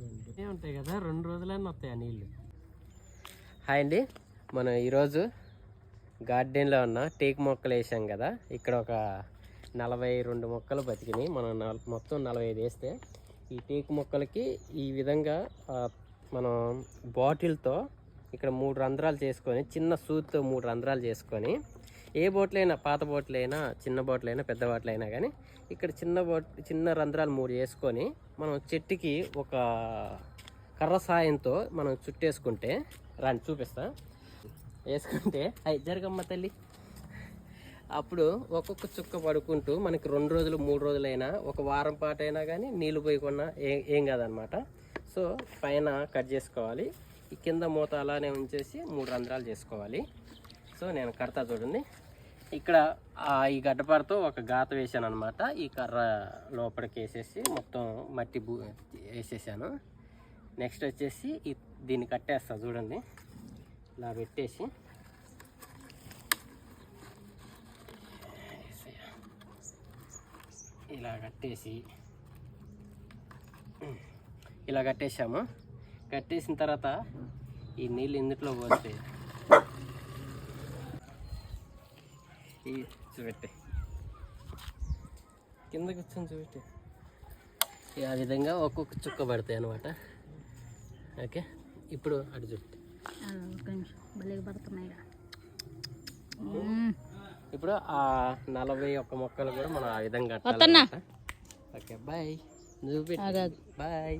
ఉంటాయి కదా 2 రోజులైనా వస్తాయి ఆ నీళ్ళు. హాయ్ అండి, మనం ఈరోజు గార్డెన్లో ఉన్న టేకు మొక్కలు వేసాం కదా. ఇక్కడ ఒక 42 మొక్కలు బతికినాయి. మనం మొత్తం 45 వేస్తే ఈ టేకు మొక్కలకి ఈ విధంగా మనం బాటిల్తో ఇక్కడ 3 రంధ్రాలు చేసుకొని, చిన్న సూత్తో 3 రంధ్రాలు చేసుకొని, ఏ బాటిల్ అయినా, పాత బాటిల్ అయినా, చిన్న బాటిల్ అయినా, పెద్ద బాటిల్ అయినా కానీ ఇక్కడ చిన్న రంధ్రాలు 3 వేసుకొని మనం చెట్టుకి ఒక కర్ర సాయంతో మనం చుట్టేసుకుంటే, రాని చూపిస్తా, వేసుకుంటే అవి జరగమ్మ తల్లి, అప్పుడు ఒక్కొక్క చుక్క పడుకుంటూ మనకి 2 రోజులు 3 రోజులైనా, ఒక వారం పాటు అయినా కానీ నీళ్ళు పోయకుండా ఏం కాదనమాట. సో పైన కట్ చేసుకోవాలి, ఈ కింద మూత అలానే ఉంచేసి 3 రంధ్రాలు చేసుకోవాలి. సో నేను కడతా చూడండి. ఇక్కడ ఈ గడ్డపారతో ఒక గాత వేసాను అనమాట. ఈ కర్ర లోపలికి వేసేసి మొత్తం మట్టి వేసేసాను. నెక్స్ట్ వచ్చేసి దీన్ని కట్టేస్తా చూడండి. ఇలా పెట్టేసి ఇలా కట్టేసాము. కట్టేసిన తర్వాత ఈ నీళ్ళు ఇందులో పోస్తే చూపెట్టే కింద కూర్చొని చూపెట్టే ఆ విధంగా ఒక్కొక్క చుక్క పడతాయి అనమాట. ఓకే, ఇప్పుడు అటు చూపెట్టి ఇప్పుడు ఆ 41 మొక్కలు కూడా మనం ఆ విధంగా కట్టాలి. ఓకే బాయ్, చూపెట్టి బాయ్.